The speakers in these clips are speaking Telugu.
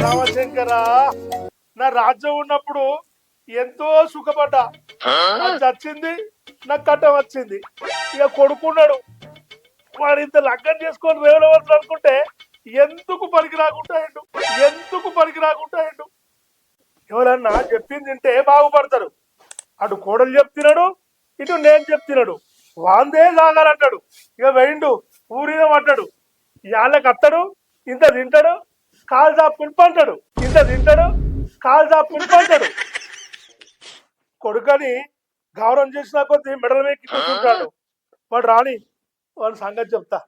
రామశంకర, నా రాజ్యం ఉన్నప్పుడు ఎంతో సుఖపడ్డా. అది చచ్చింది, నాకు కట్టం వచ్చింది. ఇక కొడుకున్నాడు, వాడు ఇంత లగ్గం చేసుకొని రేవలవచ్చు అనుకుంటే ఎందుకు పనికి రాకుండా అయిండు, ఎందుకు పనికి రాకుండా అయిండు. ఎవరన్నా చెప్పింది తింటే బాగుపడతారు. అటు కోడలు చెప్తున్నాడు, ఇటు నేను చెప్తున్నాడు. వాందే సాగాలంటాడు. ఇక వెయిండు ఊరిన పడ్డాడు. ఇళ్ళకి అత్తడు, ఇంత తింటాడు, కాలు చాపుకుని పంటాడు. ఇంత తింటాడు, కాలు చాపుకుని పంటాడు. కొడుకని గౌరవం చేసిన కొద్దీ మెడల మీద కూర్చుంటాడు. వాడు రాని, వాడి సంగతి చెప్తా.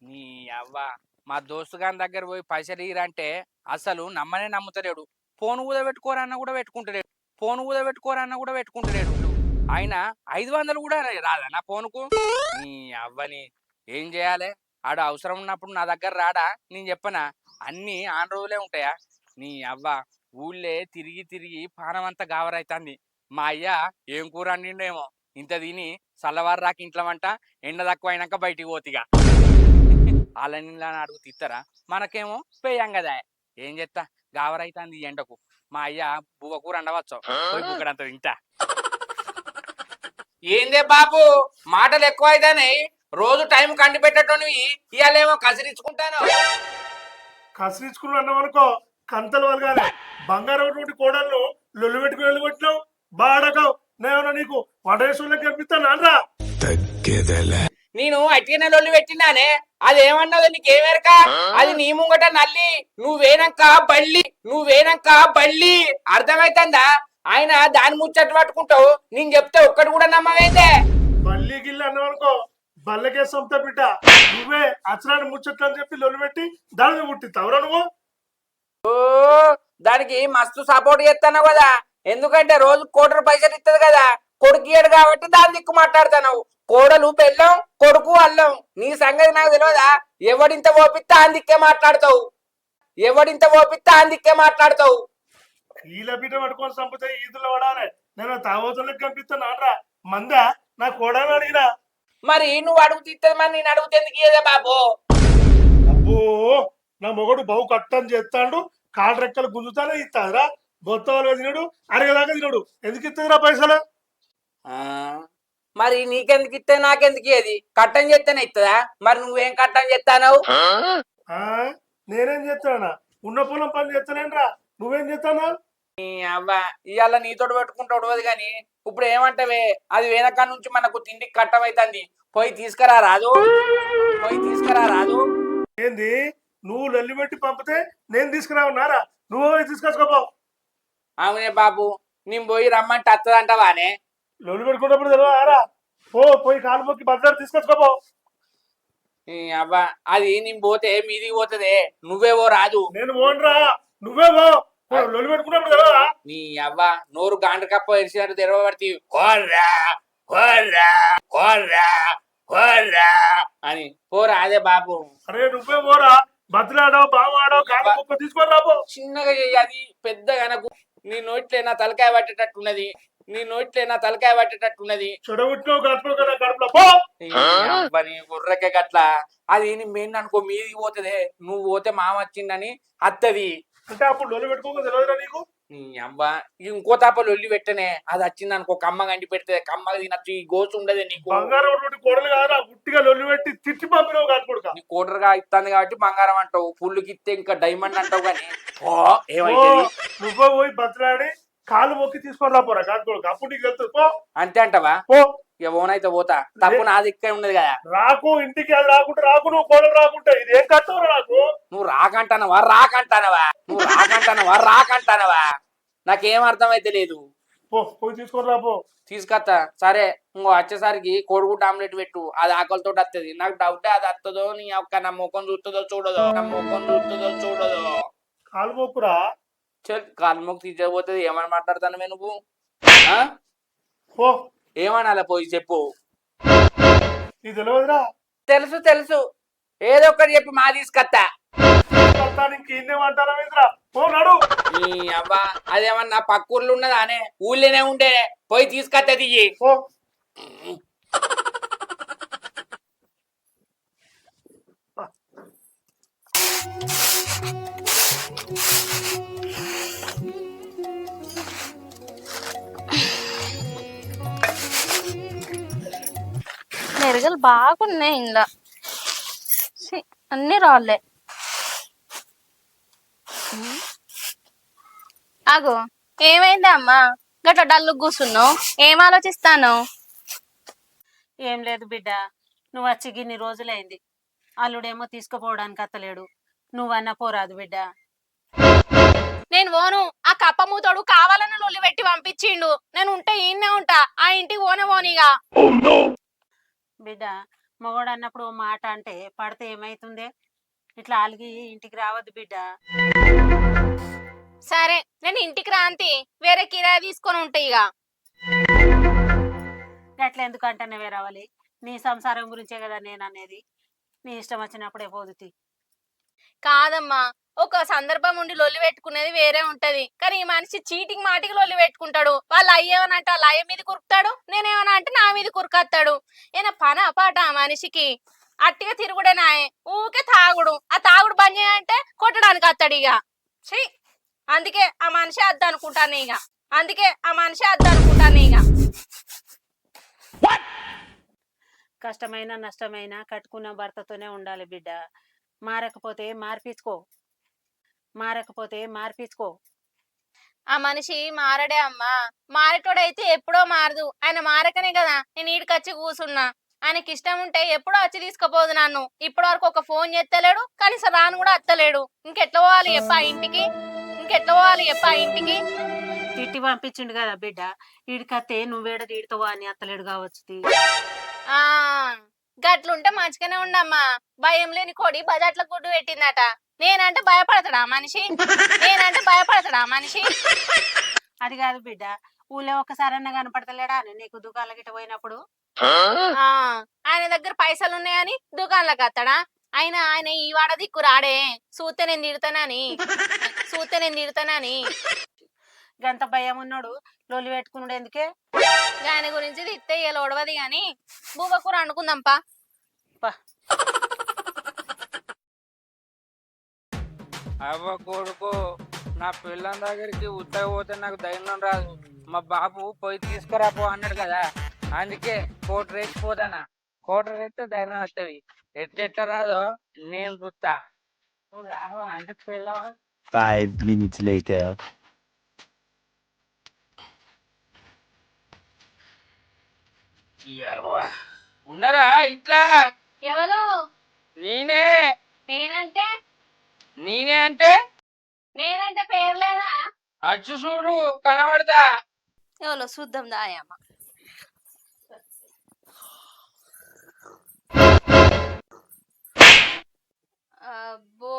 నీ అవ్వ మా దోస్తు గారి దగ్గర పోయి పైసలు ఇరంటే అసలు నమ్మనే నమ్ముతలేడు. ఫోన్ కూడా పెట్టుకోరన్నా కూడా పెట్టుకుంటలేడు. ఫోన్ కూడా పెట్టుకోరన్నా కూడా పెట్టుకుంటలేడు. ఆయన 500 కూడా రాదా నా ఫోన్కు? నీ అవ్వని ఏం చేయాలి? ఆడు అవసరం ఉన్నప్పుడు నా దగ్గర రాడా? నేను చెప్పనా అన్నీ ఆన్ రోజులే ఉంటాయా? నీ అవ్వ ఊళ్ళే తిరిగి తిరిగి పానమంతా గావరైతుంది. మా అయ్య ఏం కూర వండిండేమో, ఇంత తిని చల్లవారు రాక ఇంట్లో వంట, ఎండ తక్కువ అయినాక బయటికి పోతిగా. వాళ్ళని అడుగు తిత్తరా? మనకేమో పేయం కదా. ఏం చేస్తా, గావరైతుంది ఈ ఎండకు. మా అయ్య బువ్వ కూర వండవచ్చు, పోయి బుక్కడంత తింటా. ఏందే బాబు మాటలు ఎక్కువ అయితానే, రోజు టైం కండి పెట్టేటోని ఇవాళేమో కసిరించుకుంటాను. కసిరించుకున్నావు అనుకో, కంతలు వలగాలి. బంగారం నుండి కోడళ్ళు లొల్లు పెట్టుకుని వెళ్ళిపెట్టినావు. బాడకావు నేను నీకు వడేశ్వరులకు కనిపిస్తాను అనరా. నేను అట్టిగానే లొల్లి పెట్టినానే, అదేమన్నదో నీకేమెరక? అది నీ ముంగట నల్లి, నువ్వేనాక బళ్ళి, నువ్వేనాక బళ్ళి. అర్థమైతుందా? ఆయన దాని ముచ్చట్టు పట్టుకుంటావు, నేను చెప్తే ఒక్కటి కూడా నమ్మవేందే. బల్లి గిల్లి అన్నావు అనుకో, బల్లకే సొంత బిడ్డ. నువ్వే అసలాన్ని ముచ్చట్లు అని చెప్పి లొల్లు పెట్టి దాన్ని పుట్టిస్తావురా నువ్వు. ఓ దానికి మస్తు సపోర్ట్ చేస్తాను కదా, ఎందుకంటే రోజు కోటి పైసలు ఇస్తుంది కదా, కొడుకు ఇయ్యడు కాబట్టి దాని దిక్కు మాట్లాడుతున్నావు. కోడలు పెళ్ళం, కొడుకు అల్లం. నీ సంగతి నాకు తెలియదా? ఎవడింత ఓపిస్తే అందిక్కే మాట్లాడతావు, ఎవడింత ఓపిస్తే అందిక్కే మాట్లాడతావు. ఈల బిడ్డ పట్టుకొని చంపితే ఈదులో పడాలి. నేను తాగోతులకు కనిపిస్తాను అనరా. మందా నా కోడని అడిగినా. మరి నువ్వు అడుగు తీస్తుంది, మరి నేను అడుగుతే ఎందుకు ఇయ్యదే బాబు? అబ్బో, నా మొగడు బహు కట్టని చేస్తాడు. కాళ్ళు రెక్కలు గుంజుతానే ఇస్తారా. బొత్తవాళ్ళు తినడు, అరగదాకా తినడు. ఎందుకు ఇస్తుందిరా పైసలు? మరి నీకెందుకు ఇస్తే నాకెందుకు ఇయ్యేది? కట్టం చేస్తేనే ఇస్తుందా? మరి నువ్వేం కట్టం చేస్తావు? నేనేం చేస్తానా, ఉన్న పొలం పని చేస్తానేనరా. నువ్వేం చేస్తానా? అవ్వ ఇవాళ నీతోటి పెట్టుకుంటాడు కానీ ఇప్పుడు ఏమంటావే? అది వెనక నుంచి మనకు తిండికి కట్టమైతుంది. పోయి తీసుకురా రాదు, పోయి తీసుకురా రాదు. ఏంది నువ్వు లొల్లి పెట్టి పంపితే నేను తీసుకురావున్నారా? నువ్వు పోయి తీసుకొచ్చుకోపో. అవునే బాబు, నేను పోయి రమ్మంటే వస్తుందంటావానే? లొల్లి పెట్టుకున్నప్పుడు తెలియదారా? పోయి కాలు మొక్కి బజార్ తీసుకొచ్చుకోపో. అవ్వ అది నేను పోతే మీదికి పోతుంది, నువ్వేవో రాదు. నేను పోనరా, నువ్వే పో. లొల్లి పెట్టుకున్నప్పుడు తెలియదా? నీ అవ్వ నోరు గాండ్ర కప్ప ఎరిసినట్టు తెరవబడితే కోర్రా కోర్రా కోర్రా కోర్రా అని పోరా. అదే బాబు, అరే నువ్వే పోరా. బతులాడో బావాడో కాలు మొక్క తీసుకొని రాబో. చిన్నగా చెయ్యాలి, పెద్దగా నాకు. నీ నోట్లే నా తలకాయ పట్టేటట్టున్నది, నీ నోట్లే నా తలకాయ పట్టేటట్టున్నది. చెడగొట్టినావు గడపలో కదా, గడపలో పో. గుర్రకే గట్లా. అది నీ మెయిన్ అనుకో, మీదికి పోతుంది. నువ్వు పోతే మామ వచ్చిందని అత్తది. అంటే అప్పుడు లొల్లి పెట్టుకోక తెలియదురా నీకు? నీ అబ్బా ఇంకో తాప లొల్లి పెట్టనే, అది వచ్చింది అనుకో కమ్మ గంటి పెడితే కమ్మగా తినచ్చు. ఈ గోసు ఉండదే నీకు. బంగారం కోడలు కాదా, గుట్టిగా లొల్లి పెట్టి తిట్టి పంపినావు కాదు కొడుక. నీ కోటరుగా ఇస్తుంది కాబట్టి బంగారం అంటావు, పుల్లుకి ఇస్తే ఇంకా డైమండ్ అంటావు. కానీ ఏమైతే నువ్వే పోయి బతులాడి కాలు మొక్కి తీసుకొని రాపోరా కాదు కొడుకు. అప్పుడు నీకు వెళ్తుంది పో. అంతే అంటావా? పో. ఇక ఓనైతే పోతా, తప్పు నాది ఇక్కడ ఉండదు కదా. రాకు ఇంటికి, అది రాకుంటే రాకు. నువ్వు కోడలు రాకుంటే ఇది ఏం కట్టవురా నాకు? నువ్వు రాకంటానవా రాకంటానవా, నువ్వు రాకంటానవా రాకంటానవా? నాకేం అర్థమైతే లేదు. పోయి తీసుకొని రాపో. తీసుకొస్తా. సరే ఇంకో వచ్చేసరికి కోడిగుడ్డు ఆమ్లెట్ పెట్టు, అది ఆకలితో వస్తుంది. నాకు డౌటే అది వస్తుందో, నీ ఒక్క నా ముఖం చూస్తుందో చూడదో, నా ముఖం చూస్తుందో చూడదో. కాలు మొక్కురా. కాలు మొక్కు తీసేపోతుంది. ఏమని మాట్లాడతాను నువ్వు? పో. ఏమనాల పోయి చెప్పు. నీకు తెలియదురా? తెలుసు తెలుసు, ఏదో ఒకటి చెప్పి మా తీసుకొస్తా. నీ అవ్వ అదేమన్నా పక్క ఊర్లో ఉన్నదా అనే? ఊళ్ళోనే ఉండే, పోయి తీసుకొస్తా. దిగి గరిగలు బాగున్నాయి ఇంట్లో. అన్ని రాళ్ళే. ఆగు, ఏమైంది అమ్మా గట్ల డల్లు కూర్చున్నావు? ఏం ఆలోచిస్తాను? ఏం లేదు బిడ్డ, నువ్వు వచ్చి గిన్ని రోజులైంది. అల్లుడేమో తీసుకుపోవడానికి అత్తలేడు. నువ్వన్నా పోరాదు బిడ్డ. నేను పోను. ఆ కప్పమూతోడు కావాలని లొల్లి పెట్టి పంపించిండు. నేను ఉంటే ఈయన్నే ఉంటా. ఆ ఇంటికి పోనిగా. బిడ్డ, మొగోడు అన్నప్పుడు ఓ మాట అంటే పడితే ఏమైతుందే? ఇట్లా అలిగి ఇంటికి రావద్దు బిడ్డ. సరే, నేను ఇంటికి రాంతి వేరే కిరాయి తీసుకొని ఉంటా ఇక. గట్ల ఎందుకంటేనే రావాలి? నీ సంసారం గురించే కదా నేను అనేది. నీ ఇష్టం వచ్చినప్పుడే పోదుతి. కాదమ్మా, ఒక సందర్భం ఉండి లొల్లి పెట్టుకునేది వేరే ఉంటది. కానీ ఈ మనిషి చీటికి మాటికి లొల్లి పెట్టుకుంటాడు. వాళ్ళు అయ్యేమనంటే వాళ్ళ అయ్య మీద కురుకుతాడు, నేనేమన్నా అంటే నా మీద కురుకొస్తాడు. ఏనా పని అపాట ఆ మనిషికి. అట్టిగా తిరుగుడే నాయే, ఊకే తాగుడు. ఆ తాగుడు బంద్ చేయంటే కొట్టడానికి వస్తాడు ఇక. ఛీ, అందుకే ఆ మనిషి అద్దనుకుంటాను ఇక. కష్టమైన నష్టమైన కట్టుకున్న భర్తతోనే ఉండాలి బిడ్డ. మారకపోతే మార్పించుకో. ఆ మనిషి మారడే అమ్మా. మారేటోడైతే ఎప్పుడో మారదు. ఆయన మారకనే కదా నేను ఈడికొచ్చి కూసున్నా. ఆయనకి ఇష్టం ఉంటే ఎప్పుడో వచ్చి తీసుకుపోదు నన్ను. ఇప్పటి వరకు ఒక ఫోన్ చేస్తలేడు, కనీసం రాను కూడా అత్తలేడు. ఇంకెట్లా పోవాలి చెప్ప ఆ ఇంటికి? తిట్టి పంపించిండు కదా బిడ్డ. ఈడికత్తే నువ్వేడ తీడుతావా అని అత్తలేడు కావచ్చు. ఆ గట్లుంటే మంచిగానే ఉండమ్మా. భయం లేని కోడి బజాట్ల గుడ్డు పెట్టిందట. నేనంటే భయపడతాడా మనిషి? అది కాదు బిడ్డ, ఊళ్ళో ఒక్కసారన్నా కనపడతలేడా అని నీకు దుకాణాల గిట్ట పోయినప్పుడు? ఆయన దగ్గర పైసలు ఉన్నాయని దుకాణంలోకి వస్తాడా? ఆయన ఈ వాడ దిక్కు రాడే. చూస్తే నేను తిడతానని. గంత భయం ఉన్నాడు లొల్లి పెట్టుకున్నాడు ఎందుకే? ఆయన గురించి తిట్టే ఇలా ఒడవది గాని బువ్వకూర అనుకుందాంపా. అవ్వ కొడుకు, నా పిల్లం దగ్గరికి ఉత్తగా పోతే నాకు ధైర్యం రాదు. మా బాబు పోయి తీసుకురాపో అన్నాడు కదా, అందుకే కోట రేసిపోతానా. కోట రేస్తే ధైర్యం వస్తుంది. ఎట్లా రాదో నేను చూస్తా. నువ్వు రావా అంటే పిల్లవా? 5 minutes later. ఉన్నారా ఇట్లా? ఎవరు? నేనే. నేనంటే అంటే పేరు లేదా? అచ్చు చూడు కనబడతా. ఎవరో చూద్దాం దాయమ్మ. అబ్బో,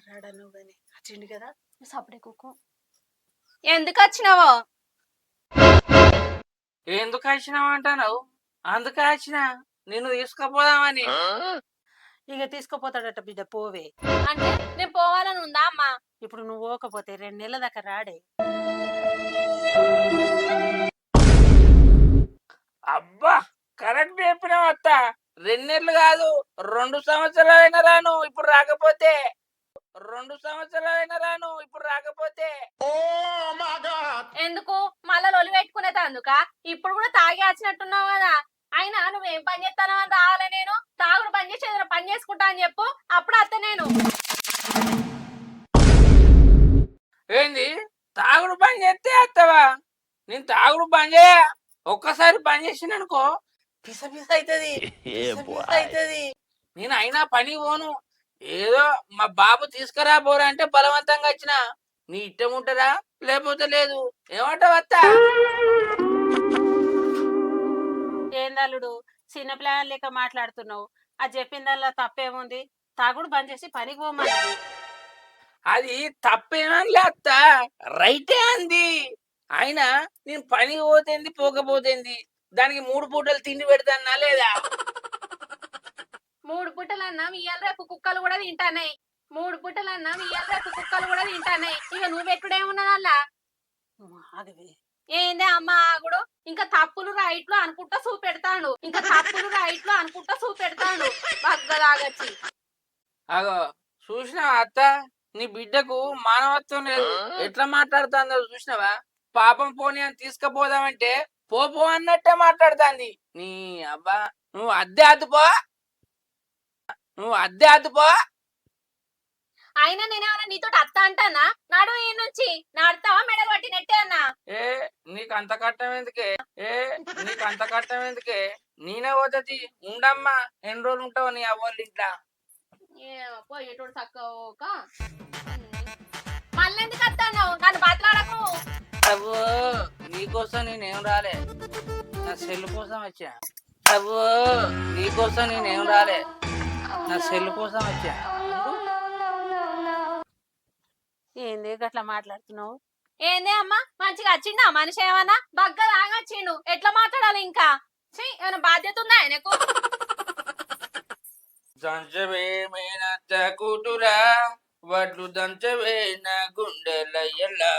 రాడా నువ్వు కానీ వచ్చిండు కదా. సపడే కుక్కో. ఎందుకు వచ్చినావో? ఎందుకు వచ్చినావు అంటావు? అందుకే వచ్చిన, నిన్ను తీసుకుపోదామని. ఇక తీసుకుపోతాడట బిడ్డ, పోవే. అంటే నేను పోవాలని ఉందా అమ్మా? ఇప్పుడు నువ్వు పోకపోతే 2 నెలల దాకా రాడే. అబ్బా, కరెక్ట్ చెప్పినావు అత్త. 2 నెలలు కాదు, 2 సంవత్సరాలైనా రాను ఇప్పుడు రాకపోతే. ఎందుకు మళ్ళా లొలి పెట్టుకునేది అందుక? ఇప్పుడు కూడా తాగి వచ్చినట్టున్నావు కదా. అయినా నువ్వేం పని చేస్తానో అని రావాలి. నేను తాగుడు పని చేసి ఏదైనా పని చేసుకుంటా అని చెప్పు, అప్పుడు అత్త. నేను ఏంది తాగుడు పని చేస్తే అత్తవా? నేను తాగుడు పని చేయ. ఒక్కసారి పని చేసిననుకో పిస అవుతుంది. నేను అయినా పని పోను. ఏదో మా బాబు తీసుకురా పోరా అంటే బలవంతంగా వచ్చిన. నీ ఇష్టం ఉంటుందా లేకపోతే లేదు. ఏమంటావు అత్త? ఏందల్లుడు చిన్న ప్లాన్ లేక మాట్లాడుతున్నావు? అది చెప్పిందల్లా తప్పేముంది? తాగుడు బంద్ చేసి పనికి పోమన్నది. అది తప్పేమని అత్త, రైటే అంది. అయినా నేను పని పోతేంది పోకపోతేంది, దానికి 3 పూటలు తిండి పెడతానా లేదా? 3 పూటలన్నా ఇయ్యాల రేపు కుక్కలు కూడా తింటానాయి. ఇక నువ్వు పెట్టుడేమున్నదల్లా? ఏందే అమ్మ ఆగుడు? ఇంకా తప్పులు రైట్లు అనుకుంటా చూపెడతాడు. బగ్గలాగచ్చి. అగో చూసినావా అత్త, నీ బిడ్డకు మానవత్వం లేదు. ఎట్లా మాట్లాడుతుందో చూసినావా? పాపం పోనీ అని తీసుకుపోదామంటే పో అన్నట్టే మాట్లాడుతాంది. నీ అబ్బా నువ్వు అద్దె అద్దుపో, నువ్వు అద్దె అద్దుపో. అయినా నేనేమన్నా నీతో అత్త అంటానా? నడు ఈ నుంచి నడతావా మెడలు పట్టి నెట్టే అన్నా. ఏ నీకు అంత కట్టం ఎందుకే? నీకు అంత కట్టం ఎందుకే? నేనే పోతుంది ఉండమ్మా. ఎన్ని రోజులు ఉంటావు నీ అవ్వాలి ఇంట్లో? పోయేటోడు చక్కక మళ్ళీ ఎందుకు వస్తావు? నన్ను బతలాడకు. అవ్వో నీకోసం నేనేం రాలే, నా సెల్ కోసం వచ్చా. అవ్వో నీకోసం నేనేం రాలే, నా సెల్ కోసం వచ్చా. ఏంది గట్లా మాట్లాడుతున్నావు? ఏందే అమ్మా మంచిగా వచ్చిండా మనిషి? ఏమన్నా బగ్గ తాగొచ్చిండు, ఎట్లా మాట్లాడాలి ఇంకా? ఏమైనా బాధ్యత ఉందా ఆయనకు? దంచవే మేనత్త కూతురా, వడ్లు దంచవే నా గుండెలయ్యలా.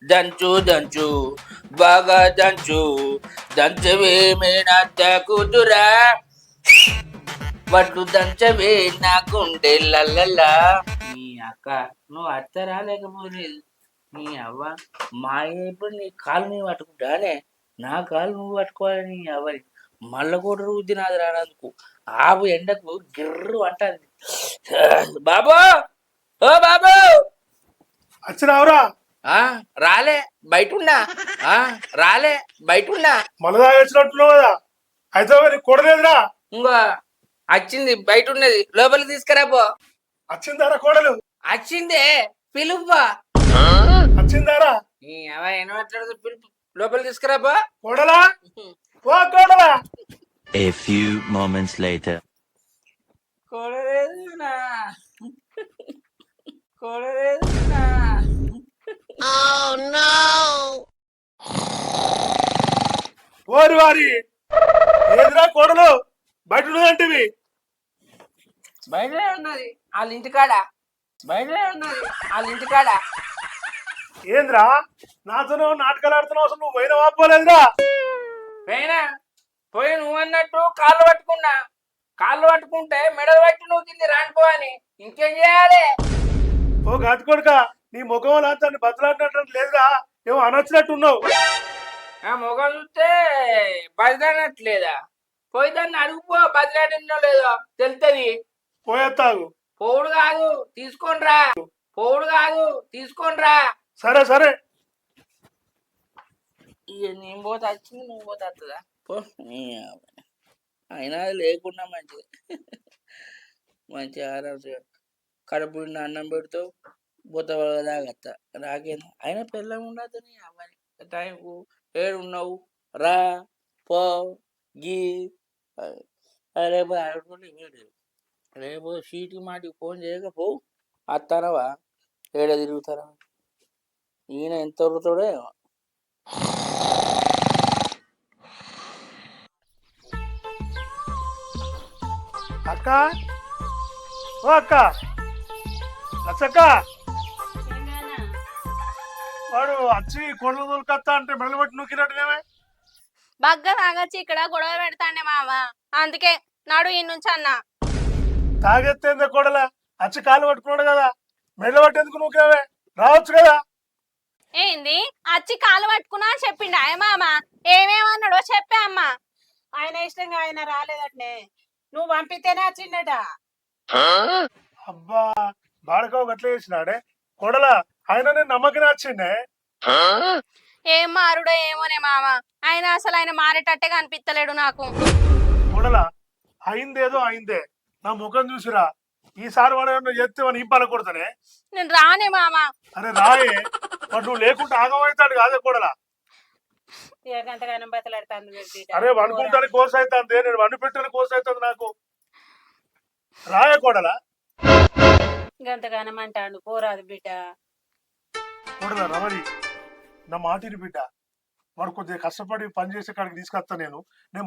దంచు దంచు బాగా దంచు, దంచవే మేనత్త కూతురా, వడ్లు దంచవే నా గుండెలల్లలా. నీ అక్క నువ్వు అత్తరా లేకపోలేదు? నీ అవ్వ మా ఇప్పుడు నీ కాలు నువ్వు పట్టుకుంటానే, నా కాలు నువ్వు పట్టుకోవాలి. నీ అవ్వని మళ్ళీ కూడా రుద్ది నాది రానందుకు ఆవు ఎండకు గిర్రు అంటుంది. బాబు ఓ బాబు, వచ్చినావురా? రాలే బయటున్నా, రాలే బయటున్నా. మళ్ళీ తాగొచ్చినట్టున్నావు కదా, అయితే నీకు కొడలేదురా? ఇంకో వచ్చింది బయట ఉన్నది, లోపలికి తీసుకురాపో. వచ్చిందారా కోడలు? వచ్చిందే పిలుపా. వచ్చిందారా? ఏం మాట్లాడదు, పిలుపు లోపలికి తీసుకురాపో. కోడలా ఓ కోడలా. A few moments later. కొడలేదునా, కొడలేదునా. ఓరి వారి ఏదిరా కోడలు బయట ఉన్నదంటివి? బయటనే ఉన్నది వాళ్ళ ఇంటికాడ, బయటనే ఉన్నది వాళ్ళ ఇంటికాడ. ఏంద్రా నాతోనే నాటకాలు ఆడుతున్నావు? అసలు నువ్వు పోయిన వాపోలేదురా? పోయినా పోయి నువ్వు అన్నట్టు కాళ్ళు పట్టుకున్నా, కాళ్ళు పట్టుకుంటే మెడలు పట్టి నువ్వు కింది రానిపో అని ఇంకేం చేయాలి? ఓ గతి కొడుక, నీ ముఖం అంతా బతలాడినట్టు లేదురా, ఏమో అనొచ్చినట్టు ఉన్నావు. ఆ మొగం చూస్తే బదిలాడట్లేదా? పోయి దాన్ని అడుగుపో, బదిలాడినో లేదో తెలుస్తుంది. పోయేస్తావు. పోవుడు కాదు తీసుకోండిరా, పోవుడు కాదు తీసుకోండిరా. సరే సరే. ఇక నేను పోతే వచ్చింది, నువ్వు పోతే వస్తుందా? పో. అయినా అది లేకుండా మంచిది, మంచిగా ఆరాంగా కడుపు నిండా అన్నం పెడతావు, బొత్త దాగత్తా రాకేనా. అయినా పిల్లం ఉండదు నీ అమ్మాయి. టైంకు ఏడు ఉన్నావు రా పో గీ. రేపు ఆడుకుంటే వేడు, రేపు సీటు మాటికి ఫోన్ చేయకపోవు వస్తానవా? ఏడ తిరుగుతారా? ఈయన ఎంత వరుతాడో ఏమో. అక్క ఓ అక్క, లచ్చక్క, వాడు వచ్చి కొండలు తోలుకొస్తా అంటే మెడలు పట్టి నూకినట్టునేమే. బగ్గ తాగొచ్చి ఇక్కడ గొడవ పెడతాండే మామ, అందుకే నాడు ఈ నుంచి అన్నా. తాగెత్తేందే కోడలా? వచ్చి కాలు పట్టుకున్నాడు కదా, మెడలు పట్టేందుకు నూకేవే? రావచ్చు కదా. ఏంది అచ్చి కాలు పట్టుకున్నా అని చెప్పిండు ఆయన మామ? ఏమేమన్నాడో చెప్పే అమ్మా. ఆయన ఇష్టంగా ఆయన రాలేదట్నే, నువ్వు పంపితేనే వచ్చిండట. అబ్బా బాడకావు గట్ల చేసినాడే కోడలా, ఆయన నేను నమ్మకనే వచ్చిండే. ఏం మారుడో ఏమోనే మామ, ఆయన అసలు ఆయన మారేటట్టే కనిపిస్తలేడు నాకు. కోడలా అయిందేదో అయిందే, నా ముఖం చూసిరా. ఈసారి వాడు ఎత్తే వాడిని ఇంపాల కొడతానే. నేను రానే మామ. అరే రాయే, వాడు నువ్వు లేకుంటే ఆగమవుతాడు కాదే కోడలా. గంతగానం బతలాడుతాను. అరే వండుకుంటాను కోర్స్ అవుతుంది, నేను వండి పెట్టాను కోర్స్ అవుతుంది నాకు. రాయే కోడలా. గంతగానం అంటాడు, పోరాదు బిడ్డ. కోడలా రమణి, నా మాటిని బిడ్డ. వాడు కొద్దిగా కష్టపడి పని చేసే కాడికి తీసుకొస్తా. నేను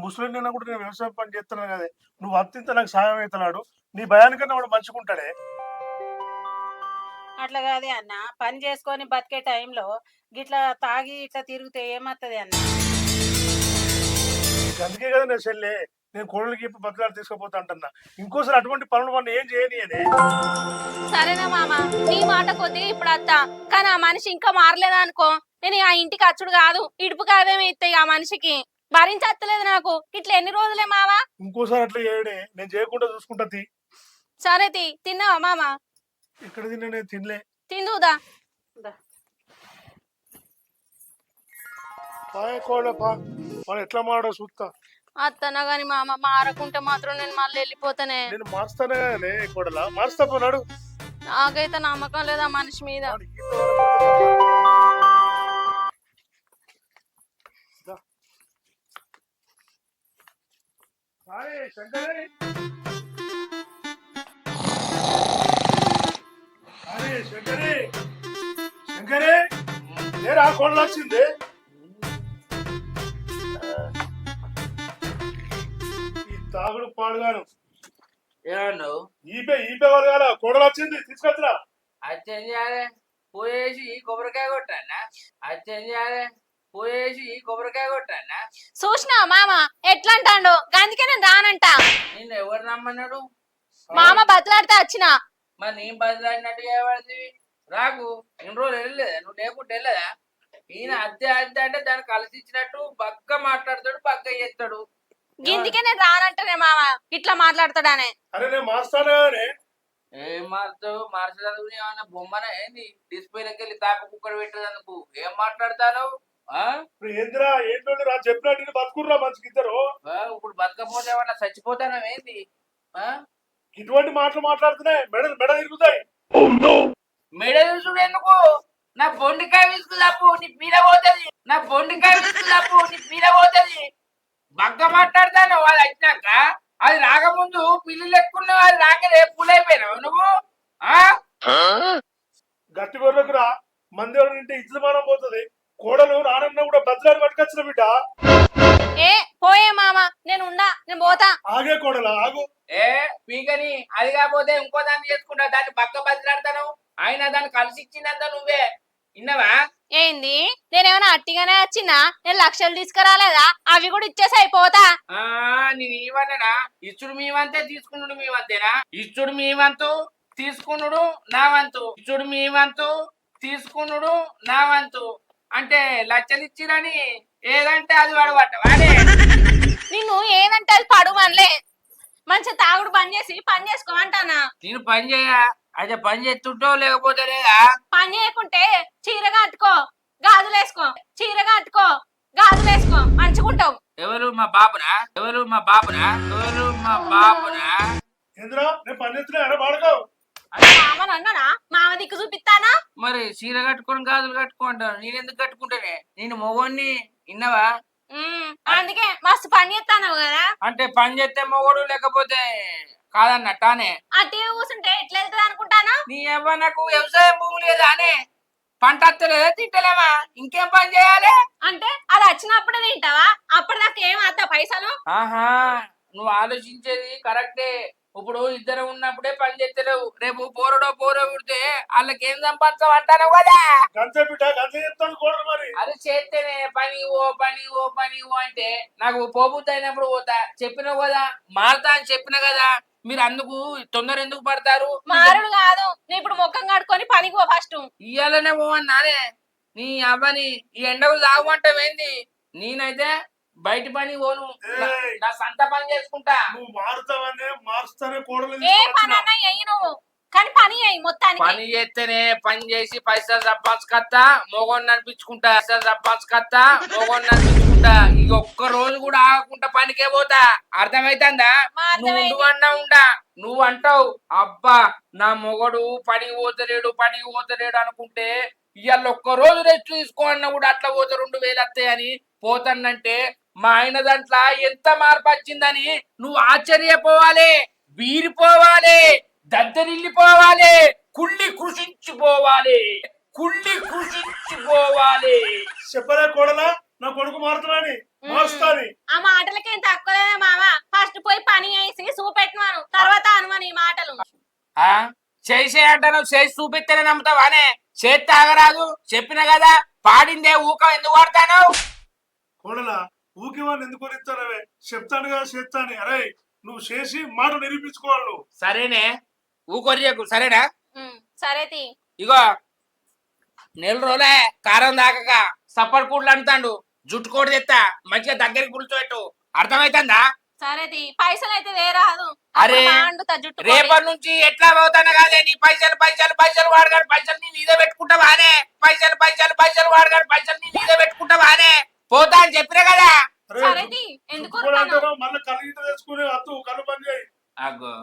ముస్లిం అయినా కూడా నేను వ్యవసాయం పని చేస్తున్నాను కదా, నువ్వు అత్యంత నాకు సాయం అవుతున్నాడు. నీ భయానికన్నా వాడు మంచుకుంటాడే. అట్లా కాదే అన్న, పని చేసుకొని బతికే టైంలో గిట్లా తాగి ఇట్లా తిరిగితే ఏమత్తది అన్న? అందుకే కదా నేను చెల్లె, నేను కోడలికి ఇప్పుడు బతలాడు తీసుకుపోతా అంటున్నా. ఇంకోసారి అటువంటి పనులు వాడిని ఏం చేయని అని. సరేనా మామ, నీ మాట కొద్దిగా ఇప్పుడు అత్త, కానీ ఆ మనిషి ఇంకా మారలేదా అనుకో, నేను ఆ ఇంటికి అచ్చుడు కాదు ఇడుపు కాదేమో ఇస్తాయి ఆ మనిషికి భరించత్తలేదు నాకు ఇట్లా ఎన్ని రోజులే మావా ఇంకోసారి అట్లా చేయడే, నేను చేయకుండా చూసుకుంటా తీ. సరే తిన్నావా మామ ఇక్కడ తిన్నా, నేను తినలే. తిందుదా పాయ కోళ్ళ పా, మనం ఎట్లా మాడో చూస్తా. అత్తనా గాని మామ మారకుంటే మాత్రం నేను మళ్ళీ వెళ్ళిపోతానే నేను మారుస్తానే కదనే కోడలా, మారుస్తా పోనాడు. నాకైతే నమ్మకం లేదు ఆ మనిషి మీద శంకరే, శంకరే, శంకరే, లేరా కోడలు వచ్చింది. ఈ తాగుడు పాడుగాను ఏమన్నావు? ఈపే వాళ్ళు కదా, కోడలు వచ్చింది తీసుకొచ్చిరా. అచ్చేం చేయాలి? పోయేసి కొబ్బరికాయ కొట్టానా? అచ్చేం చేయాలి? పోయేసి కొబ్బరికాయ కొట్టానా? చూసినా మామ ఎట్లా అంటాడు అందుకే నేను రానంట నిన్ను ఎవరు రమ్మన్నాడు? మామ బతులాడితే వచ్చిన మరి నేను బదిలాడినట్టు చేయబడింది. రాకు ఎన్ని రోజులు వెళ్ళలేదా? నువ్వు లేకుంటే వెళ్ళదా? ఈయన అద్దె అంటే దాన్ని కలిసి ఇచ్చినట్టు బక్క మాట్లాడతాడు, బక్క చేస్తాడు. గిందికే నేను రానంటనే మామ ఇట్లా మాట్లాడతాడానే. అరే నేను మారుస్తానే. ఏం మారుతావు? మార్చడానికి ఏమన్నా బొమ్మన ఏంది? డిస్ప్లేకి వెళ్ళి తాప కుక్కర్ పెట్టేందుకు ఏం మాట్లాడతాను? ఏందిరా ఏంటండి రా, చెప్పినట్టు బతుకుర్రా మంచికి ఇద్దరు. ఇప్పుడు బతకపోతే ఏమన్నా చచ్చిపోతాను ఏంది? ఇటువంటి మాటలు మాట్లాడుతున్నాయి, మెడ తిరుగుతాయి. మెడ చూసుడు ఎందుకు? నా బొండికాయ విసుకు తప్పు నీ పీడ పోతుంది. నా బొండికాయ విసుకు తప్పు నీ పీడ పోతుంది. బగ్గ మాట్లాడతాను వాళ్ళు వచ్చినాక. అది రాకముందు పిల్లులు ఎక్కున్నావు, అది రాకనే పూలైపోయినావు నువ్వు. గట్టి గొర్రెకురా, మంది ఎవరు నింటే ఇజ్జు మానం పోతుంది. కోడలు నానన్న కూడా బద్దలాడి పట్టుకొచ్చిన బిడ్డ. ఏ పోయే మామ నేను పోతా. ఆగే కోడలా ఆగు. ఏ పీకని అది కాకపోతే ఇంకో దాన్ని చేసుకుంటా, దాన్ని బగ్గ బద్దలాడతాను. ఆయన దాన్ని కలిసి ఇచ్చిందంతా నువ్వే విన్నావా? ఏంది నేనేమైనా అట్టిగానే వచ్చినా? నేను లక్షలు తీసుకురాలేదా? అవి కూడా ఇచ్చేసి అయిపోతా. నేను ఇవ్వనా? ఇచ్చుడు మీ వంతే, తీసుకున్నాడు మీ వంతేనా? ఇచ్చుడు మీ వంతు, తీసుకున్నాడు నా వంతు. ఇచ్చుడు మీ వంతు, తీసుకున్నాడు నా వంతు. అంటే లక్షలు ఇచ్చిరని ఏదంటే అది వాడబట్ట వాడే. నిన్ను ఏదంటే అది పడువనలే. మంచిగా తాగుడు బంద్ చేసి పని చేసుకోమంటానా? నేను పని చేయ అయితే పని చేస్తుంటో లేకపోతే లేదా? పని చేయకుంటే చీర కట్టుకో, గాజులేసుకో, చీర కట్టుకో, గాజులేసుకో, మంచుకుంటావు. ఎవరు మా బాబునా? ఎవరు మా బాబునా? ఎవరు మా బాబునా? ఏంద్రా నేను పని చేస్తున్నా ఎరా బాడకావు. మామని అన్నానా? మామ దిక్కు చూపిస్తానా? మరి చీర కట్టుకొని గాజులు కట్టుకుంటాను. నేను ఎందుకు కట్టుకుంటానే? నేను మొగోడిని విన్నావా? అందుకే మస్తు పని చేస్తాను కదా. అంటే పని చేస్తే మొగోడు లేకపోతే కాదన్నట్టానే. అట్టి కూర్చుంటే ఎట్లా వెళ్తుంది అనుకుంటానా? నీ అవ్వ నాకు వ్యవసాయం భూమి లేదా అనే? పంట వస్తలేదా? తింటలేమా? ఇంకేం పని చేయాలి? అంటే అది వచ్చినప్పుడే తింటావా? అప్పటిదాకా ఏం అత్త పైసలు? ఆహా, నువ్వు ఆలోచించేది కరెక్టే. ఇప్పుడు ఇద్దరు ఉన్నప్పుడే పని చేస్తలేవు. రేపు పోరడో పుడితే వాళ్ళకి ఏం సంపాదించవు అంటాను కదా. గంతే బిడ్డ గంతే చెప్తాను కోడలు. మరి అది చేస్తేనే పని ఓ అంటే నాకు పోబుద్ది అయినప్పుడు పోతా. చెప్పినావు కదా మారుతా అని చెప్పిన కదా. మీరు అందుకు తొందర ఎందుకు పడతారు? మారుడు కాదు, నీ ఇప్పుడు ముఖం కడుకొని పనికి పో ఫస్ట్. ఇయ్యాలనే పోవన్నానే. నీ అవ్వని ఈ ఎండకు తాగమంటావేంది? నేనైతే బయట పని పోను, నా సంత పని చేసుకుంటా. నువ్వు మారుతావనే మారుస్తానే కోడలు. ఏ పని అన్నా అయ్యి నువ్వు, కానీ పని అయ్యి మొత్తానికి. పని చేస్తేనే పని చేసి పైసలు సంపాదించుకొస్తా, మొగోడిని అనిపించుకుంటా. పైసలు సంపాదించుకొస్తా, మొగోడిని అనిపించుకుంటా. ఇక ఒక్క రోజు కూడా ఆగకుండా పనికే పోతా. అర్థమైతుందా? నువ్వు ఉండువన్నా ఉండా. నువ్వు అంటావు అబ్బా నా మొగడు పనికి పోతలేడు అనుకుంటే ఇవాళ ఒక్క రోజు రెస్ట్ తీసుకో అన్న కూడా అట్లా పోతే 2000 వస్తాయని పోతానంటే మా ఆయన దాంట్లో ఎంత మార్పు వచ్చిందని నువ్వు ఆశ్చర్యపోవాలి, బీరిపోవాలి, దద్దరిల్లిపోవాలి, కుళ్ళి కృషించిపోవాలి. చెప్పలే కోడలా నా కొడుకు మారుతున్నాని మారుస్తాని. ఆ మాటలకేం తక్కువలేదా మామ? ఫస్ట్ పోయి పని చేసి చూపెట్టినాను, తర్వాత అనుమాని ఈ మాటలు. చేసే అంటాను, చేసి చూపిస్తేనే నమ్ముతావానే? చేతి తాగరాదు చెప్పిన కదా. పాడిందే ఊక ఎందుకు వాడతాను? కోడలా ఊకి వాడిని ఎందుకు కొనిస్తానవే? చెప్తాను కదా చేస్తాను. అరే నువ్వు చేసి మాట నిరూపించుకోవాలి నువ్వు. సరేనే ఊకొరియకు సరేనా? సరే ఇగో నెల రోజులే కారం దాకక సప్పటి కూడలు అంటాడు జుట్టు కోడి తెత్తా మంచిగా దగ్గరికి కూర్చోబెట్టు అర్థమైతుందా సరేది పైసలు అయితే వేరాదు అరే, జుట్టు కోడి. రేపటి నుంచి ఎట్లా పోతాను కాదే నీ పైసలు పైసలు పైసలు వాడగాడు పైసలు నీ నీదే పెట్టుకుంటావానే పైసలు పైసలు పైసలు వాడగాడు పైసలు నీ నీదే పెట్టుకుంటావానే పోతా అని చెప్పినా కదా అరే సరేది ఎందుకు జుట్టు కూడా అంటారు మళ్ళీ కళ్ళు గిట్ట తెచ్చుకుని అత్తు కళ్ళు బంద్ చేయి. అగ్గో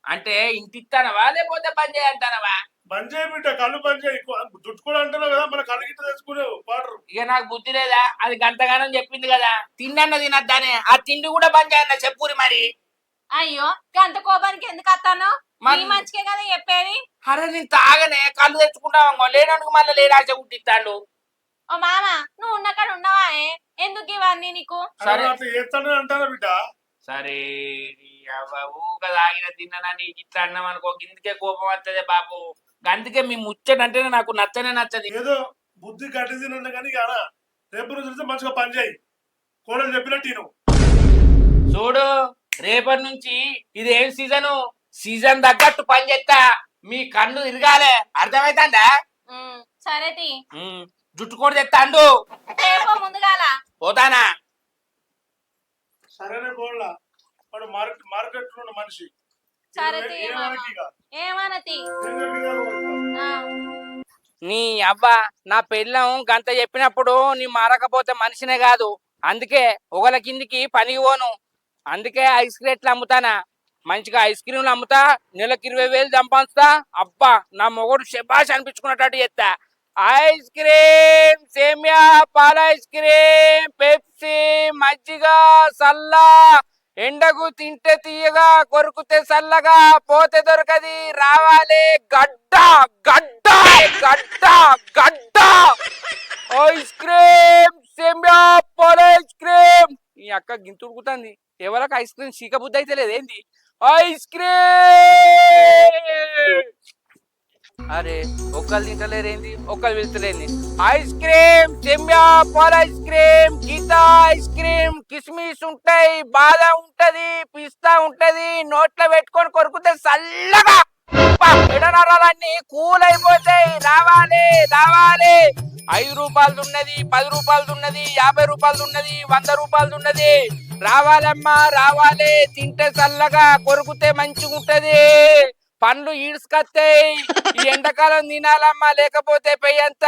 అంటే ఇంటి ఇస్తానవా లేకపోతే పని చేయంటానవా బంద్ చేయి బిడ్డ, కళ్ళు బంద్ చేయి. జుట్టు కూడా అంటున్నావు కదా మళ్ళీ కళ్ళు గిట్ట తెచ్చుకునేవు వాటర్. ఇక నాకు బుద్ధి లేదా అది గంటగానం చెప్పింది కదా తిండన్న తినద్దానే ఆ తిండి కూడా బంద్ చేయన్న చెప్పురి మరి అయ్యో గంత కోపానికి ఎందుకు వస్తాను మరి- నీ మంచికే కదా చెప్పేది. అరే నేను తాగనే కళ్ళు తెచ్చుకుంటావా లేడానికి మళ్ళీ లేడాచ కుట్టిస్తాడు ఓ మామ నువ్వు ఉన్న కాడ ఉన్నావా ఎందుకు ఇవన్నీ నీకు? సరే. అట్లా చేస్తానే అంటారా బిడ్డ? సరే ఊగా తాగిన తిన్నా నీకు ఇట్లా అన్నాం అనుకో ఇందుకే కోపం వస్తుంది బాబు అందుకే మీ ముచ్చటంటేనే నాకు నచ్చనే నచ్చది ఏదో బుద్ధి గడ్డి తిన్నా కానీ ఇక అనా రేపు రోజు వస్తే మంచిగా పని చేయి. కోడలు చెప్పినట్టు నువ్వు చూడు రేపటి నుంచి ఇది ఏం సీజను సీజన్ తగ్గట్టు పని చేస్తా మీ కన్ను తిరగాలే అర్థమైతుందా సరేది జుట్టు కూడా తెస్తాండు రేపో ముందుగాల పోతానా సరేనే కోడల వాడు మార్కెట్ లో ఉన్న మనిషి. సరేది ఏమనకి ఇక. ఏమనతి ఆ. నీ అవ్వ నా పెళ్ళం గంత చెప్పినప్పుడు నీ మారకపోతే మనిషినే కాదు అందుకే ఒకల కిందికి పనికి పోను అందుకే ఐస్ క్రీట్లు అమ్ముతానా మంచిగా ఐస్ క్రీమ్లు అమ్ముతా నెలకు 20,000 సంపాదిస్తా అబ్బా నా మొగుడు శబాష్ అనిపించుకున్నట్టు చేస్తా ఐస్ క్రీమ్ సేమియా పాల ఐస్ క్రీమ్ పెప్సీ మజ్జిగ సల్లా ఎండకు తింటే తీయగా కొరుకుతే చల్లగా పోతే దొరకది రావాలి గడ్డ గడ్డ గడ్డ గడ్డ ఐస్ క్రీమ్ సేమియా పాల ఐస్ క్రీమ్ ఈ అక్క గింతుడుకుతుంది ఎవరికి ఐస్ క్రీమ్ చీక బుద్ధి అయితే లేదేంది ఐస్ క్రీమ్ అరే ఒక్కరు తింటలేరేంది ఒక్కరు వెళ్తలేంది ఐస్ క్రీమ్ సెమ్యా పాల ఐస్ క్రీమ్ గీతా ఐస్ క్రీమ్ కిస్మిస్ ఉంటాయి బాదం ఉంటది పిస్తా ఉంటది నోట్లో పెట్టుకొని కొరుకుతే చల్లగా ఎడనరాలన్నీ కూల్ అయిపోతాయి రావాలి రావాలి 5 రూపాయలది ఉన్నది 10 రూపాయలది ఉన్నది 50 రూపాయలది ఉన్నది 100 రూపాయలది ఉన్నది రావాలమ్మా రావాలి తింటే చల్లగా కొరుకుతే మంచిగా ఉంటది పండ్లు ఈడ్చుకొస్తాయి ఈ ఎండాకాలం తినాలమ్మా లేకపోతే పెయ్యంత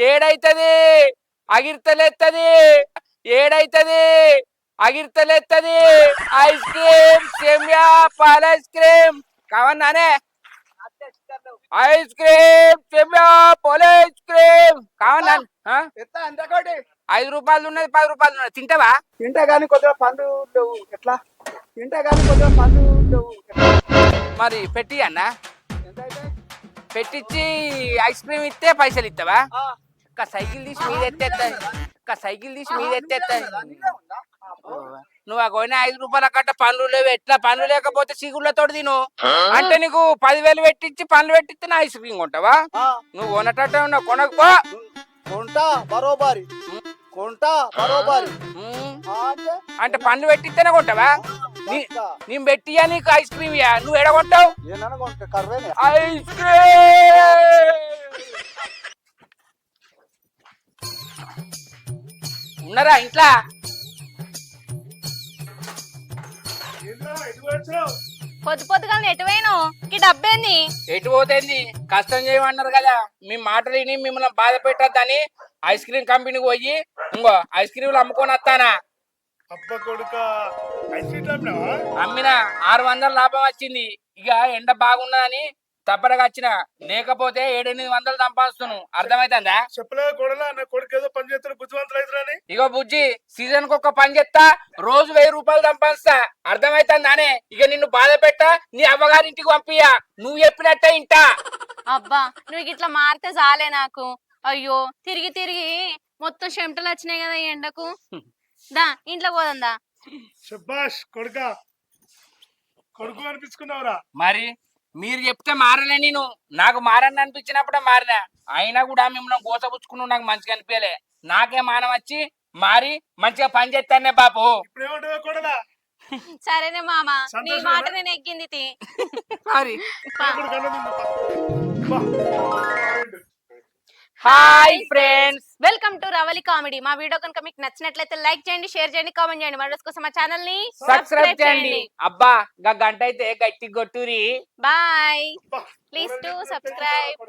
ఏడైతది అగిర్తలేత్తది ఏడైతది అగిర్తలేత్తది ఐస్ క్రీమ్ సేమియా పాల ఐస్ క్రీమ్ కావన్నానే ఐస్ క్రీమ్ సేమియా పాల ఐస్ క్రీమ్ కావన్నా 5 రూపాయలు ఉన్నది 10 రూపాయలు ఉన్నది తింటావా తింటా గానీ కొద్దిగా పండ్లు లేవు ఎట్లా తింటా గానీ కొద్దిగా పండ్లు లేవు ఎట్లా మరి పెట్టి అన్న ఎంత అయితే పెట్టించి ఐస్ క్రీమ్ ఇస్తే పైసలు ఇస్తావా సైకిల్ తీసి మీద ఎత్తేస్తాయి సైకిల్ తీసి మీద ఎత్తేస్తాయి నువ్వు ఆ పోయిన 5 రూపాయల కట్ట పనులు లేవు ఎట్లా పనులు లేకపోతే సిగుళ్ళతో తిను అంటే నీకు 10,000 పెట్టించి పనులు పెట్టిస్తే నా ఐస్ క్రీమ్ కొంటావా నువ్వు కొనటట్టే ఉన్నావు కొనకపో కొంటా బరోబారి కొంటా బరోబారి అంటే పనులు పెట్టిస్తేనే కొంటావా నేను పెట్టియా నీకు ఐస్ క్రీమ్ ఇయ్యా నువ్వు ఎడగొంటావు ఏమన్నా కొంటా కర్వేనే ఐస్ క్రీమ్ ఉన్నారా ఇంట్లో ఏంట్రా ఎటు వచ్చావు? పొద్దు పొద్దుగా ఎటువైను ఈ డబ్బేంది? ఎటు పోతుంది కష్టం చేయమన్నారు కదా మీ మాటలు విని మిమ్మల్ని బాధ పెట్టద్దని ఐస్ క్రీమ్ కంపెనీకి పోయి ఇంకో ఐస్ క్రీమ్లు అమ్ముకొని వస్తానా అబ్బ కొడుక ఐస్ క్రీమ్ అమ్మినావా? అమ్మిన 600 లాభం వచ్చింది ఇక ఎండ బాగున్నదని తప్పడగా వచ్చిన లేకపోతే 700-800 సంపాదిస్తున్నాను అర్థమైతుందా చెప్పలే కొడలా నా కొడుకు ఏదో పని చేస్తాడు బుద్ధివంతులు అవుతున్నాని. ఇగో బుజ్జి సీజన్ కు ఒక పని చేస్తా రోజు 1000 రూపాయలు సంపాదిస్తా అర్థమైతుందానే ఇక నిన్ను బాధ పెట్ట నీ అవ్వగారింటికి పంపియా నువ్వు చెప్పినట్టే ఇంటా అబ్బా నువ్వు ఇట్లా మారితే చాలే నాకు. అయ్యో తిరిగి తిరిగి మొత్తం చెమటలు వచ్చినాయి కదా ఈ ఎండకు. దా ఇంట్లో పోదందా. శబాష్ కొడుక కొడుకు అనిపించుకున్నావురా. మరి మీరు చెప్తే మారలే నేను నాకు మారని అనిపించినప్పుడే మారినా అయినా కూడా మిమ్మల్ని గోసపుచ్చుకున్నావు నాకు మంచిగా అనిపించలే నాకే మానం వచ్చి మారి మంచిగా పని చేస్తానే బాపు ఇప్పుడు ఏమంటావా కొడలా? సరేనే మామ నీ సంతోషమేనా? మాట నేను ఎక్కింది తీ. మరి కొడుకు అన్నది ఉండు. బా. Hi friends, welcome to Ravali comedy. మా వీడియో కనుక మీకు నచ్చినట్లయితే లైక్ చేయండి, షేర్ చేయండి, కామెంట్ చేయండి. మరోస్ కోసం మా ఛానల్ ని సబ్స్క్రైబ్ చేయండి. అబ్బా గంట అయితే గట్టి కొట్టురి. బాయ్. Please to subscribe.